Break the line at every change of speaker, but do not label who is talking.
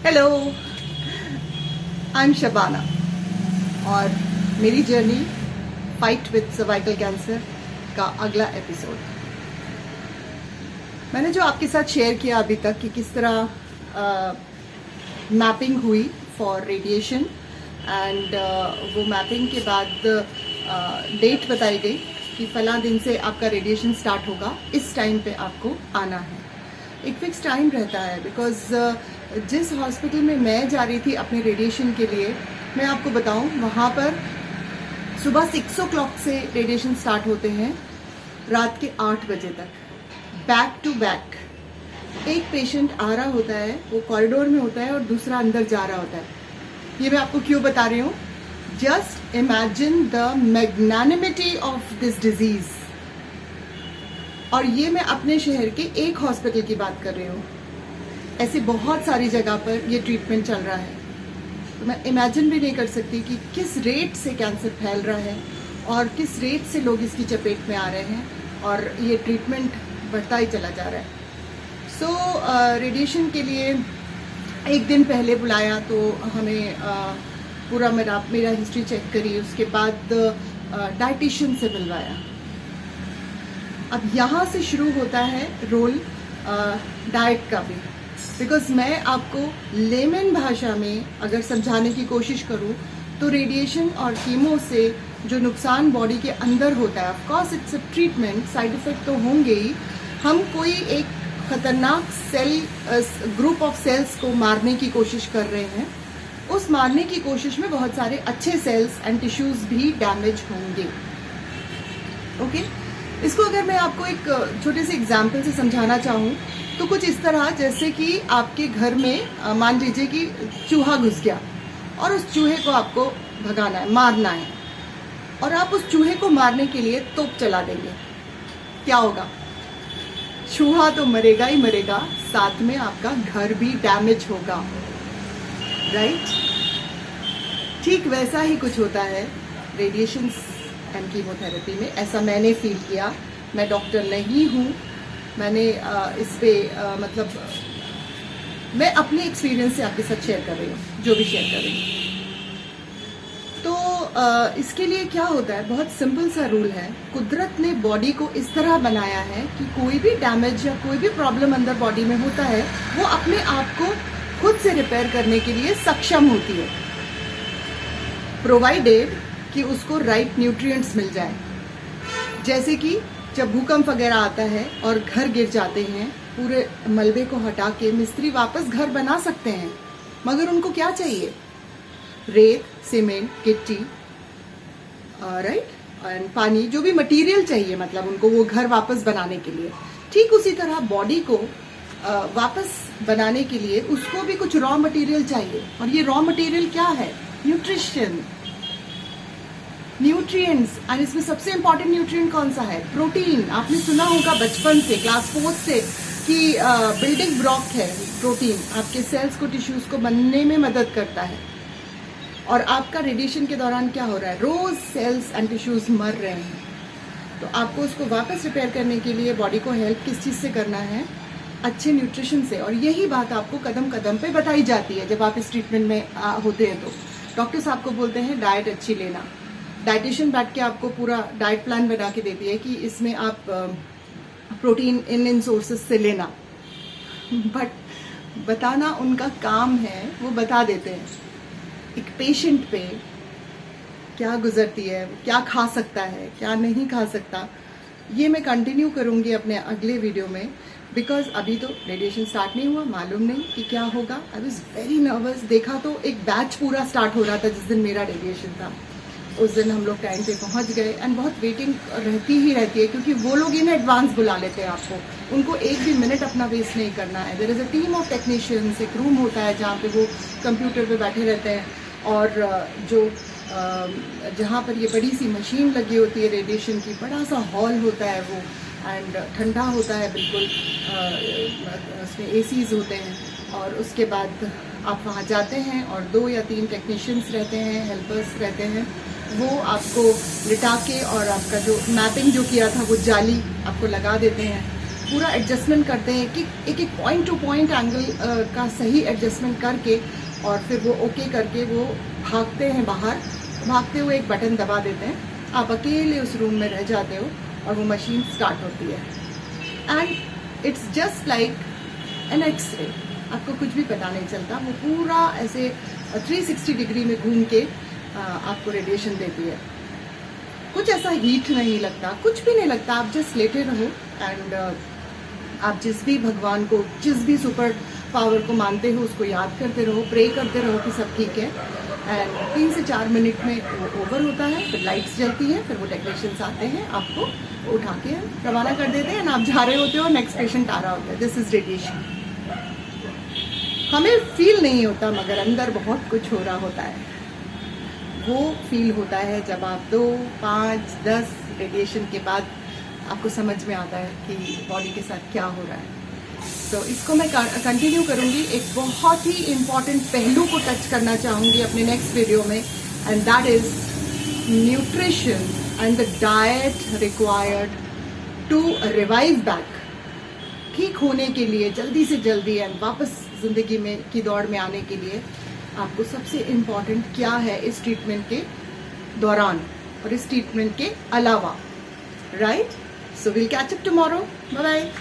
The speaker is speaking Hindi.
हेलो, आई एम शबाना और मेरी journey fight with cervical cancer का अगला एपिसोड मैंने जो आपके साथ शेयर किया अभी तक कि किस तरह मैपिंग हुई फॉर रेडिएशन एंड वो मैपिंग के बाद डेट बताई गई कि फला दिन से आपका रेडिएशन स्टार्ट होगा, इस टाइम पे आपको आना है। एक फिक्स टाइम रहता है बिकॉज जिस हॉस्पिटल में मैं जा रही थी अपने रेडिएशन के लिए, मैं आपको बताऊं वहाँ पर सुबह 6 o'clock से रेडिएशन स्टार्ट होते हैं रात के 8 बजे तक, बैक टू बैक। एक पेशेंट आ रहा होता है, वो कॉरिडोर में होता है और दूसरा अंदर जा रहा होता है। ये मैं आपको क्यों बता रही हूँ? Just imagine the magnanimity of this disease. और ये मैं अपने शहर के एक हॉस्पिटल की बात कर रही हूँ, ऐसे बहुत सारी जगह पर ये ट्रीटमेंट चल रहा है। तो मैं इमेजिन भी नहीं कर सकती कि किस रेट से कैंसर फैल रहा है और किस रेट से लोग इसकी चपेट में आ रहे हैं और ये ट्रीटमेंट बढ़ता ही चला जा रहा है। सो रेडिएशन के लिए एक दिन पहले बुलाया तो हमें पूरा मेरा हिस्ट्री चेक करी, उसके बाद डाइटिशियन से मिलवाया। अब यहाँ से शुरू होता है रोल डाइट का भी, बिकॉज मैं आपको लेमन भाषा में अगर समझाने की कोशिश करूँ तो रेडिएशन और कीमो से जो नुकसान बॉडी के अंदर होता है, of course it's a treatment, side effect तो होंगे ही। हम कोई एक खतरनाक सेल ग्रुप ऑफ सेल्स को मारने की कोशिश कर रहे हैं, उस मारने की कोशिश में बहुत सारे अच्छे सेल्स एंड टिश्यूज भी डैमेज होंगे। ओके, इसको अगर मैं आपको एक छोटे से एग्जाम्पल से समझाना चाहूँ तो कुछ इस तरह, जैसे कि आपके घर में मान लीजिए कि चूहा घुस गया और उस चूहे को आपको भगाना है, मारना है, और आप उस चूहे को मारने के लिए तोप चला देंगे। क्या होगा? चूहा तो मरेगा ही मरेगा, साथ में आपका घर भी डैमेज होगा, राइट? ठीक वैसा ही कुछ होता है रेडिएशन एंड कीमोथेरेपी में। ऐसा मैंने फील किया। मैं डॉक्टर नहीं हूँ, मैंने इस पे मतलब मैं अपने एक्सपीरियंस से आपके साथ शेयर कर रही हूँ, जो भी शेयर कर रही हूँ। तो इसके लिए क्या होता है, बहुत सिंपल सा रूल है। कुदरत ने बॉडी को इस तरह बनाया है कि कोई भी डैमेज या कोई भी प्रॉब्लम अंदर बॉडी में होता है, वो अपने आप को खुद से रिपेयर करने के लिए सक्षम होती है, प्रोवाइडेड कि उसको राइट न्यूट्रिएंट्स मिल जाए। जैसे कि जब भूकंप वगैरह आता है और घर गिर जाते हैं, पूरे मलबे को हटा के मिस्त्री वापस घर बना सकते हैं, मगर उनको क्या चाहिए? रेत, सीमेंट, गिट्टी, राइट, और पानी, जो भी मटेरियल चाहिए, मतलब उनको वो घर वापस बनाने के लिए। ठीक उसी तरह बॉडी को वापस बनाने के लिए उसको भी कुछ रॉ मटेरियल चाहिए, और ये रॉ मटेरियल क्या है? Nutrition, nutrients. और इसमें सबसे इंपॉर्टेंट न्यूट्रिएंट कौन सा है? प्रोटीन। आपने सुना होगा बचपन से, क्लास 4 से, कि बिल्डिंग ब्लॉक है प्रोटीन, आपके सेल्स को, टिश्यूज को बनने में मदद करता है। और आपका रेडिएशन के दौरान क्या हो रहा है? रोज सेल्स एंड टिश्यूज मर रहे हैं। तो आपको उसको वापस रिपेयर करने के लिए बॉडी को हेल्प किस चीज़ से करना है? अच्छे न्यूट्रिशन से। और यही बात आपको कदम कदम पे बताई जाती है जब आप इस ट्रीटमेंट में होते हैं। तो डॉक्टर्स आपको बोलते हैं डाइट अच्छी लेना। डाइटिशियन बैठ के आपको पूरा डाइट प्लान बना के देती है कि इसमें आप प्रोटीन इन सोर्सेस से लेना, बट बताना उनका काम है, वो बता देते हैं एक पेशेंट पे क्या गुजरती है, क्या खा सकता है, क्या नहीं खा सकता। ये मैं कंटिन्यू करूँगी अपने अगले वीडियो में, बिकॉज अभी तो रेडिएशन स्टार्ट नहीं हुआ, मालूम नहीं कि क्या होगा। I was very nervous. देखा तो एक बैच पूरा स्टार्ट हो रहा था जिस दिन मेरा रेडिएशन था। उस दिन हम लोग टाइम पे पहुंच गए, एंड बहुत वेटिंग रहती ही रहती है, क्योंकि वो लोग इन एडवांस बुला लेते हैं आपको। उनको एक भी मिनट अपना वेस्ट नहीं करना है। There is a team of technicians, एक रूम होता है जहाँ पे वो कंप्यूटर पे बैठे रहते हैं, और जो जहाँ पर ये बड़ी सी मशीन लगी होती है रेडिएशन की, बड़ा सा हॉल होता है वो, एंड ठंडा होता है बिल्कुल, उसमें एसीज होते हैं। और उसके बाद आप वहाँ जाते हैं और 2 या 3 टेक्नीशियंस रहते हैं, हेल्पर्स रहते हैं, वो आपको लिटा के और आपका जो मैपिंग जो किया था वो जाली आपको लगा देते हैं। पूरा एडजस्टमेंट करते हैं कि एक एक पॉइंट टू पॉइंट एंगल का सही एडजस्टमेंट करके और फिर वो ओके करके वो भागते हैं बाहर। भागते हुए एक बटन दबा देते हैं, आप अकेले उस रूम में रह जाते हो और वो मशीन स्टार्ट होती है। And it's just like an X-ray, आपको कुछ भी पता नहीं चलता, वो पूरा ऐसे 360 डिग्री में घूम के आपको रेडिएशन देती है। कुछ ऐसा हीट नहीं लगता, कुछ भी नहीं लगता, आप जस्ट लेटे रहो एंड आप जिस भी भगवान को, जिस भी सुपर पावर को मानते हो उसको याद करते रहो, प्रे करते रहो कि सब ठीक है। एंड 3 से 4 मिनट में वो ओवर होता है, फिर लाइट्स जलती है, फिर वो टेक्नीशियंस आते हैं, आपको उठा के रवाना कर देते हैं, आप जा रहे होते हो, नेक्स्ट पेशेंट आ रहा होता है। This is radiation. हमें फील नहीं होता मगर अंदर बहुत कुछ हो रहा होता है। वो फील होता है जब आप 2, 5, 10 रेडिएशन के बाद आपको समझ में आता है कि बॉडी के साथ क्या हो रहा है। तो इसको मैं कंटिन्यू करूँगी। एक बहुत ही इम्पॉर्टेंट पहलू को टच करना चाहूँगी अपने नेक्स्ट वीडियो में, and that is nutrition and the diet required to revive back. ठीक होने के लिए जल्दी से जल्दी एंड वापस ज़िंदगी में की दौड़ में आने के लिए आपको सबसे इम्पॉर्टेंट क्या है इस ट्रीटमेंट के दौरान और इस ट्रीटमेंट के अलावा, right? So will catch up tomorrow. Bye bye.